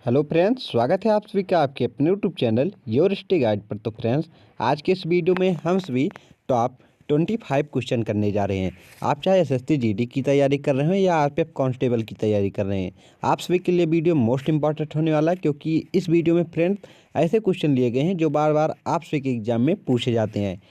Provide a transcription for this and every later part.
Hello friends, स्वागत है आप सभी का आपके अपने YouTube channel your study guide पर। तो फ्रेंड्स, आज के इस वीडियो में हम सभी टॉप 25 क्वेश्चन करने जा रहे हैं। आप चाहे एसएससी जीडी की तैयारी कर रहे हो या आरपीएफ कांस्टेबल की तैयारी कर रहे हैं, आप सभी के लिए वीडियो मोस्ट इंपॉर्टेंट होने वाला है, क्योंकि इस वीडियो में फ्रेंड्स ऐसे क्वेश्चन लिए गए हैं जो बार बार आप सभी के एग्जाम में पूछे जाते हैं।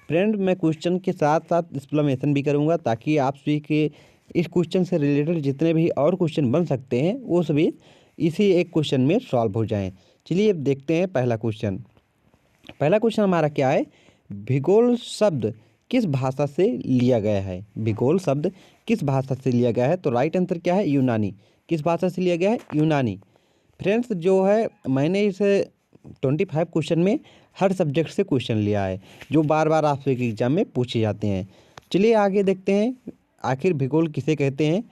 फ्रेंड, मैं क्वेश्चन के साथ साथ एक्सप्लेनेशन भी करूँगा ताकि आप सभी के इस क्वेश्चन से रिलेटेड जितने भी और क्वेश्चन बन सकते हैं वो सभी इसी एक क्वेश्चन में सॉल्व हो जाएं। चलिए अब देखते हैं पहला क्वेश्चन हमारा क्या है। भूगोल शब्द किस भाषा से लिया गया है? भूगोल शब्द किस भाषा से लिया गया है? तो राइट आंसर क्या है? यूनानी। किस भाषा से लिया गया है? यूनानी। फ्रेंड्स, जो है मैंने इस 25 क्वेश्चन में हर सब्जेक्ट से क्वेश्चन लिया है जो बार बार आपसे एग्जाम में पूछे जाते हैं। चलिए आगे देखते हैं, आखिर भूगोल किसे कहते हैं।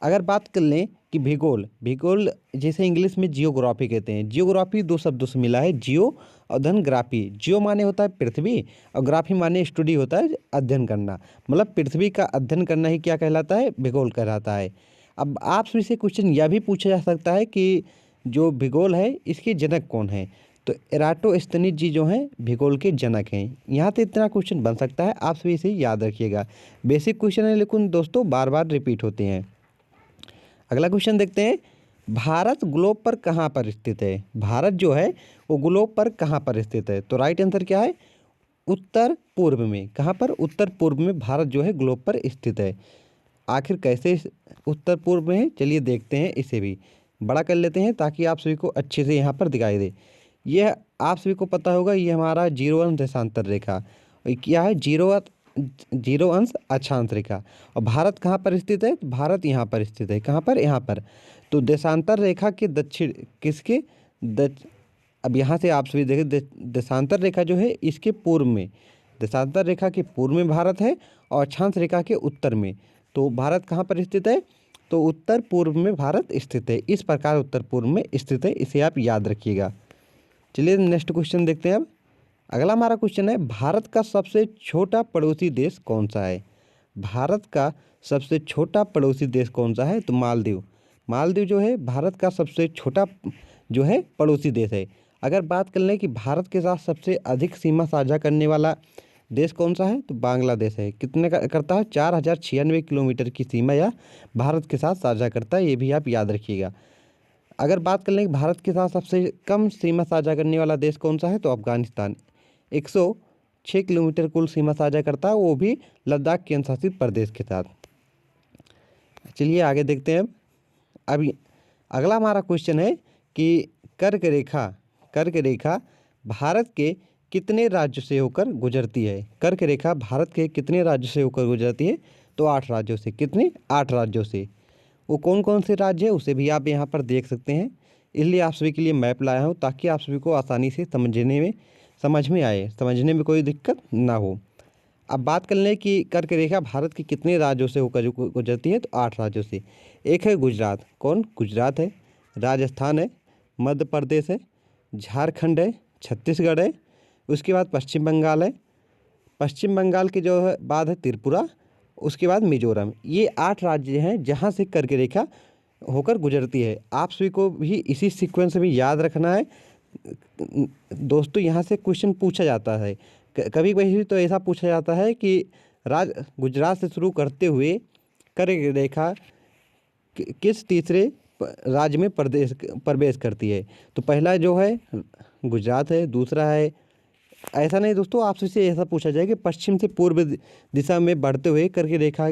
अगर बात कर लें कि भूगोल जैसे इंग्लिश में जियोग्राफी कहते हैं। जियोग्राफी दो शब्दों से मिला है, जियो और धन ग्राफी। जियो माने होता है पृथ्वी और ग्राफी माने स्टडी होता है अध्ययन करना। मतलब पृथ्वी का अध्ययन करना ही क्या कहलाता है? भूगोल कहलाता है। अब आपसे से क्वेश्चन यह भी पूछा जा सकता है कि जो भूगोल है इसके जनक कौन है? तो एराटोस्थेनीज जी जो हैं भूगोल के जनक हैं। यहाँ से इतना क्वेश्चन बन सकता है, आप सभी इसे याद रखिएगा। बेसिक क्वेश्चन है लेकिन दोस्तों बार बार रिपीट होते हैं। अगला क्वेश्चन देखते हैं, भारत ग्लोब पर कहाँ पर स्थित है? भारत जो है वो ग्लोब पर कहाँ पर स्थित है? तो राइट आंसर क्या है? उत्तर पूर्व में। कहाँ पर? उत्तर पूर्व में भारत जो है ग्लोब पर स्थित है। आखिर कैसे उत्तर पूर्व में है, चलिए देखते हैं। इसे भी बड़ा कर लेते हैं ताकि आप सभी को अच्छे से यहाँ पर दिखाई दे। यह आप सभी को पता होगा, ये हमारा 0 अंश देशांतर रेखा। क्या है? 0 अंश अक्षांश रेखा। और भारत कहाँ पर स्थित है? भारत यहाँ पर स्थित है। कहाँ पर? यहाँ पर। तो देशांतर रेखा के दक्षिण किसके अब यहाँ से आप सभी देखें, देशांतर रेखा जो है इसके पूर्व में, देशांतर रेखा के पूर्व में भारत है और अक्षांश रेखा के उत्तर में। तो भारत कहाँ पर स्थित है? तो उत्तर पूर्व में भारत स्थित है। इस प्रकार उत्तर पूर्व में स्थित है, इसे आप याद रखिएगा। चलिए नेक्स्ट क्वेश्चन देखते हैं। अब अगला हमारा क्वेश्चन है, भारत का सबसे छोटा पड़ोसी देश कौन सा है? भारत का सबसे छोटा पड़ोसी देश कौन सा है? तो मालदीव। मालदीव जो है भारत का सबसे छोटा जो है पड़ोसी देश है। अगर बात कर लें कि भारत के साथ सबसे अधिक सीमा साझा करने वाला देश कौन सा है? तो बांग्लादेश है। कितने का करता है? 4096 किलोमीटर की सीमा या भारत के साथ साझा करता है, ये भी आप याद रखिएगा। अगर बात कर लें कि भारत के साथ सबसे कम सीमा साझा करने वाला देश कौन सा है? तो अफगानिस्तान। 106 किलोमीटर कुल सीमा साझा करता है, वो भी लद्दाख केंद्र शासित प्रदेश के साथ। चलिए आगे देखते हैं। अभी अगला हमारा क्वेश्चन है कि कर्क रेखा भारत के कितने राज्यों से होकर गुजरती है? कर्क रेखा भारत के कितने राज्यों से होकर गुजरती है? तो 8 राज्यों से। कितने? 8 राज्यों से। वो कौन कौन से राज्य है उसे भी आप यहाँ पर देख सकते हैं। इसलिए आप सभी के लिए मैप लाया हूँ ताकि आप सभी को आसानी से समझ में आए, समझने में कोई दिक्कत ना हो। अब बात कर लें कि कर्क रेखा भारत के कितने राज्यों से होकर गुजरती है? तो 8 राज्यों से। एक है गुजरात। कौन? गुजरात है। राजस्थान है। मध्य प्रदेश है। झारखंड है। छत्तीसगढ़ है। उसके बाद पश्चिम बंगाल है। पश्चिम बंगाल के जो है बाद है त्रिपुरा। उसके बाद मिजोरम। ये 8 राज्य हैं जहाँ से कर्क रेखा होकर गुजरती है। आप सभी को भी इसी सीक्वेंस में याद रखना है। दोस्तों यहाँ से क्वेश्चन पूछा जाता है, कभी कभी तो ऐसा पूछा जाता है कि गुजरात से शुरू करते हुए कर्क रेखा किस तीसरे राज्य में प्रवेश करती है? तो पहला जो है गुजरात है, दूसरा है, ऐसा नहीं दोस्तों, आपसे से ऐसा पूछा जाए कि पश्चिम से पूर्व दिशा में बढ़ते हुए कर्क रेखा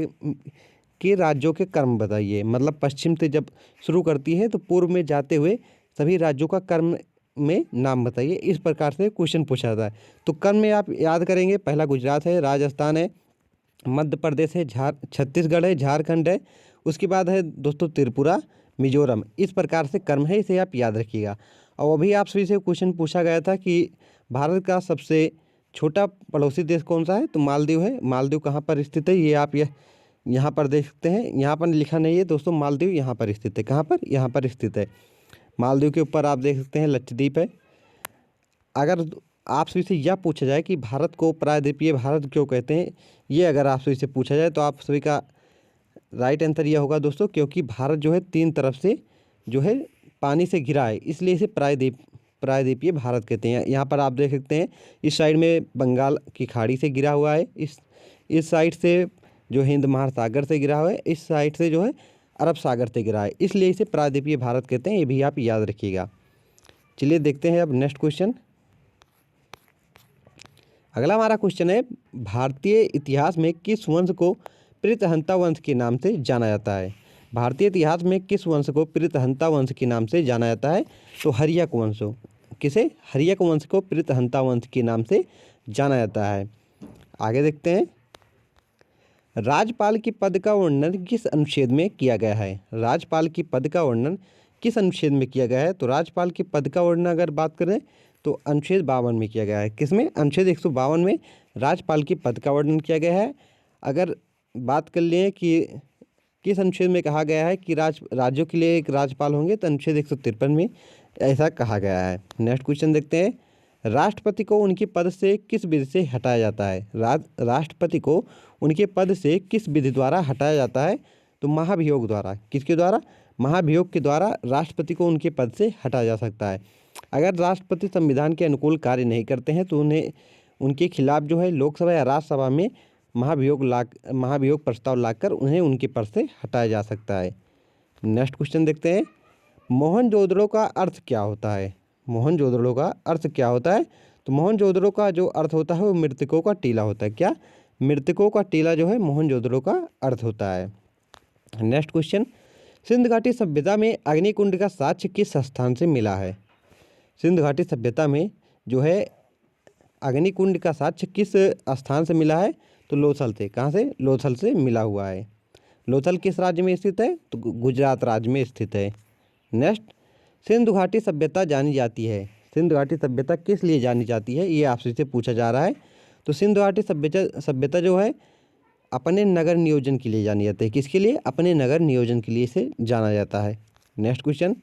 के राज्यों के क्रम बताइए। मतलब पश्चिम से जब शुरू करती है तो पूर्व में जाते हुए सभी राज्यों का क्रम में नाम बताइए। इस प्रकार से क्वेश्चन पूछा जाता है। तो क्रम में आप याद करेंगे, पहला गुजरात है, राजस्थान है, मध्य प्रदेश है, छत्तीसगढ़ है, झारखंड है, उसके बाद है दोस्तों त्रिपुरा, मिजोरम। इस प्रकार से क्रम है, इसे आप याद रखिएगा। और अभी आप सभी से क्वेश्चन पूछा गया था कि भारत का सबसे छोटा पड़ोसी देश कौन सा है? तो मालदीव है। मालदीव कहाँ पर स्थित है? ये आप यहाँ पर देख सकते हैं। यहाँ पर लिखा नहीं है दोस्तों, मालदीव यहाँ पर स्थित है। कहाँ पर? यहाँ पर स्थित है। मालदीव के ऊपर आप देख सकते हैं लक्षद्वीप है। अगर आपसे से यह पूछा जाए कि भारत को प्रायद्वीपीय भारत क्यों कहते हैं, ये अगर आपसे से पूछा जाए तो आप सभी का राइट आंसर यह होगा दोस्तों, क्योंकि भारत जो है 3 तरफ से जो है पानी से घिरा है, इसलिए इसे प्रायद्वीपीय भारत कहते हैं। यहाँ पर आप देख सकते हैं इस साइड में बंगाल की खाड़ी से घिरा हुआ है, इस साइड से जो हिंद महासागर से घिरा हुआ है, इस साइड से जो है अरब सागर से घिरा है, इसलिए इसे प्रायद्वीपीय भारत कहते हैं। ये भी आप याद रखिएगा। चलिए देखते हैं अब नेक्स्ट क्वेश्चन। अगला हमारा क्वेश्चन है, भारतीय इतिहास में किस वंश को प्रीतहंता वंश के नाम से जाना जाता है? भारतीय इतिहास में किस वंश को प्रीतहंता वंश के नाम से जाना जाता है? तो हर्यक वंश। किसे? हर्यक वंश को प्रीतहंता वंश के नाम से जाना जाता है। आगे देखते हैं, राज्यपाल के पद का वर्णन किस अनुच्छेद में किया गया है? राज्यपाल की पद का वर्णन किस अनुच्छेद में किया गया है? तो राज्यपाल के पद का वर्णन अगर बात करें तो अनुच्छेद 52 में किया गया है। किसमें? अनुच्छेद 152 में राज्यपाल के पद का वर्णन किया गया है। अगर बात कर लें कि किस अनुच्छेद में कहा गया है कि राज्यों के लिए एक राज्यपाल होंगे, तो अनुच्छेद 153 में ऐसा कहा गया है। नेक्स्ट क्वेश्चन देखते हैं, राष्ट्रपति को उनके पद से किस विधि से हटाया जाता है? राष्ट्रपति को उनके पद से किस विधि द्वारा हटाया जाता है? तो महाभियोग द्वारा। किसके द्वारा? महाभियोग के द्वारा राष्ट्रपति को उनके पद से हटाया जा सकता है। अगर राष्ट्रपति संविधान के अनुकूल कार्य नहीं करते हैं तो उनके खिलाफ जो है लोकसभा या राज्यसभा में महाभियोग प्रस्ताव लाकर उन्हें उनके पद से हटाया जा सकता है। नेक्स्ट क्वेश्चन देखते हैं, मोहनजोदड़ो का अर्थ क्या होता है? मोहनजोदड़ो का अर्थ क्या होता है? तो मोहनजोदड़ो का जो अर्थ होता है वो मृतकों का टीला होता है। क्या? मृतकों का टीला जो है मोहनजोदड़ो का अर्थ होता है। नेक्स्ट क्वेश्चन, सिंधु घाटी सभ्यता में अग्निकुंड का साक्ष्य किस स्थान से मिला है? सिंधु घाटी सभ्यता में जो है अग्निकुंड का साक्ष्य किस स्थान से मिला है? तो लोथल से। कहाँ से? लोथल से मिला हुआ है। लोथल किस राज्य में स्थित है? तो गुजरात राज्य में स्थित है। नेक्स्ट, सिंधु घाटी सभ्यता जानी जाती है। सिंधु घाटी सभ्यता किस लिए जानी जाती है, ये आपसे से पूछा जा रहा है। तो सिंधु घाटी सभ्यता जो है अपने नगर नियोजन के लिए जानी जाती है। किसके लिए? अपने नगर नियोजन के लिए इसे जाना जाता है। नेक्स्ट क्वेश्चन,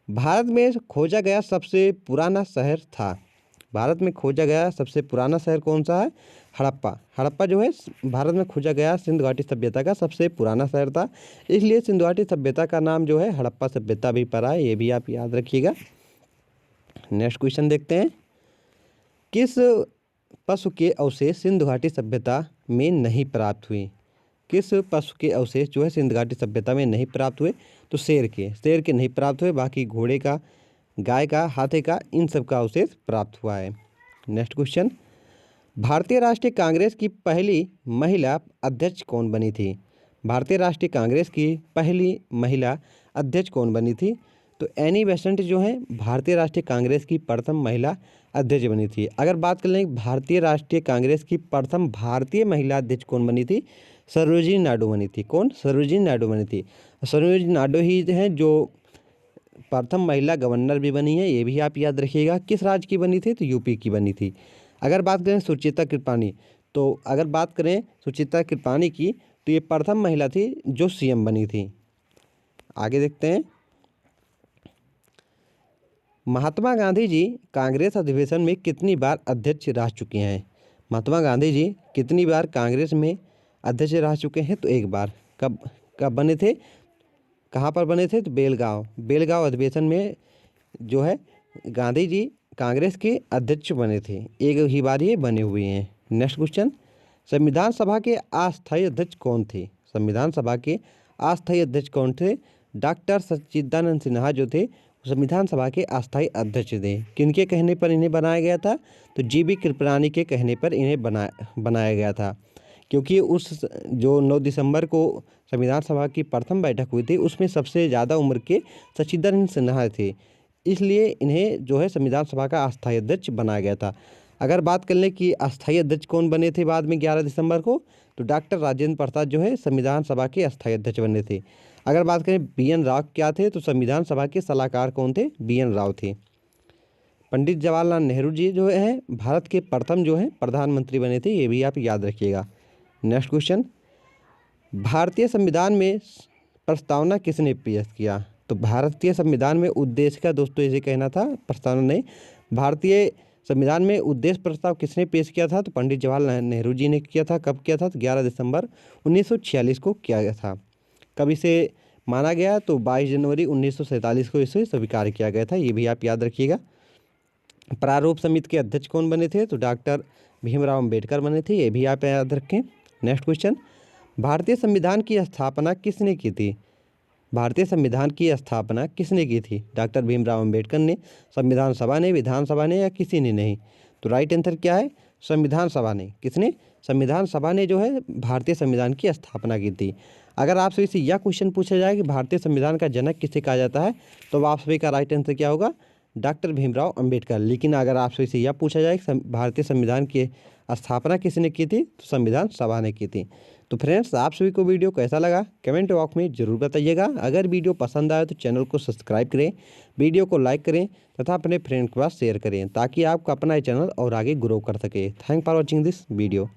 भारत में खोजा गया सबसे पुराना शहर था। भारत में खोजा गया सबसे पुराना शहर कौन सा है? हड़प्पा। हड़प्पा जो है भारत में खोजा गया सिंधु घाटी सभ्यता का सबसे पुराना शहर था, इसलिए सिंधु घाटी सभ्यता का नाम जो है हड़प्पा सभ्यता भी पड़ा है। ये भी आप याद रखिएगा। नेक्स्ट क्वेश्चन देखते हैं, किस पशु के अवशेष सिंधु घाटी सभ्यता में नहीं प्राप्त हुए? किस पशु के अवशेष जो है सिंधु घाटी सभ्यता में नहीं प्राप्त हुए? तो शेर के नहीं प्राप्त हुए, बाकी घोड़े का, गाय का, हाथी का, इन सब का अवशेष प्राप्त हुआ है। नेक्स्ट क्वेश्चन, भारतीय राष्ट्रीय कांग्रेस की पहली महिला अध्यक्ष कौन बनी थी? भारतीय राष्ट्रीय कांग्रेस की पहली महिला अध्यक्ष कौन बनी थी? तो एनी बेसेंट जो है भारतीय राष्ट्रीय कांग्रेस की प्रथम महिला अध्यक्ष बनी थी। अगर बात कर लें भारतीय राष्ट्रीय कांग्रेस की प्रथम भारतीय महिला अध्यक्ष कौन बनी थी? सरोजिनी नायडू बनी थी। कौन? सरोजिनी नायडू बनी थी। सरोजिनी नायडू ही हैं जो प्रथम महिला गवर्नर भी बनी है। ये भी आप याद रखिएगा। किस राज्य की बनी थी? तो यूपी की बनी थी। अगर बात करें सुचेता कृपलानी, तो अगर बात करें सुचेता कृपलानी की, तो ये प्रथम महिला थी जो सीएम बनी थी। आगे देखते हैं, महात्मा गांधी जी कांग्रेस अधिवेशन में कितनी बार अध्यक्ष रह चुके हैं? महात्मा गांधी जी कितनी बार कांग्रेस में अध्यक्ष रह चुके हैं? तो एक बार। कब बने थे? कहाँ पर बने थे? तो बेलगांव अधिवेशन में जो है गांधी जी कांग्रेस के अध्यक्ष बने थे। एक ही बार ये बने हुए हैं। नेक्स्ट क्वेश्चन, संविधान सभा के अस्थायी अध्यक्ष कौन थे? संविधान सभा के अस्थायी अध्यक्ष कौन थे? डॉक्टर सच्चिदानंद सिन्हा जो थे संविधान सभा के अस्थायी अध्यक्ष थे। किनके कहने पर इन्हें बनाया गया था? तो जीबी कृपलानी के कहने पर इन्हें बनाया गया था, क्योंकि उस जो 9 दिसंबर को संविधान सभा की प्रथम बैठक हुई थी उसमें सबसे ज़्यादा उम्र के सच्चिदानंद सिन्हा थे, इसलिए इन्हें जो है संविधान सभा का अस्थायी अध्यक्ष बनाया गया था। अगर बात कर लें कि अस्थायी अध्यक्ष कौन बने थे बाद में 11 दिसंबर को, तो डॉक्टर राजेंद्र प्रसाद जो है संविधान सभा के अस्थायी अध्यक्ष बने थे। अगर बात करें BN राव क्या थे, तो संविधान सभा के सलाहकार कौन थे? BN राव थे। पंडित जवाहरलाल नेहरू जी जो है भारत के प्रथम जो है प्रधानमंत्री बने थे। ये भी आप याद रखिएगा। नेक्स्ट क्वेश्चन, भारतीय संविधान में प्रस्तावना किसने पेश किया? तो भारतीय संविधान में उद्देश्य का दोस्तों इसे कहना था, प्रस्तावना नहीं। भारतीय संविधान में उद्देश्य प्रस्ताव किसने पेश किया था? तो पंडित जवाहरलाल नेहरू जी ने किया था। कब किया था? तो 11 दिसंबर 1946 को किया गया था। कब इसे माना गया, तो 22 जनवरी 1947 को इसे स्वीकार किया गया था, ये भी आप याद रखिएगा। प्रारूप समिति के अध्यक्ष कौन बने थे? तो डॉक्टर भीमराव अंबेडकर बने थे, ये भी आप याद रखें। नेक्स्ट क्वेश्चन, भारतीय संविधान की स्थापना किसने की थी? भारतीय संविधान की स्थापना किसने की थी? डॉक्टर भीमराव अंबेडकर ने, संविधान सभा ने, विधानसभा ने, या किसी ने नहीं? तो राइट आंसर क्या है? संविधान सभा ने। किसने? संविधान सभा ने जो है भारतीय संविधान की स्थापना की थी। अगर आपसे इसे यह क्वेश्चन पूछा जाए कि भारतीय संविधान का जनक किसे कहा जाता है, तो आप सभी का राइट आंसर क्या होगा? डॉक्टर भीमराव अंबेडकर। लेकिन अगर आपसे इसे यह पूछा जाए कि भारतीय संविधान की स्थापना किसने की थी, तो संविधान सभा ने की थी। तो फ्रेंड्स, आप सभी को वीडियो कैसा लगा कमेंट बॉक्स में ज़रूर बताइएगा। अगर वीडियो पसंद आए तो चैनल को सब्सक्राइब करें, वीडियो को लाइक करें तथा अपने फ्रेंड के पास शेयर करें, ताकि आपका अपना चैनल और आगे ग्रो कर सके। Thank for watching this video.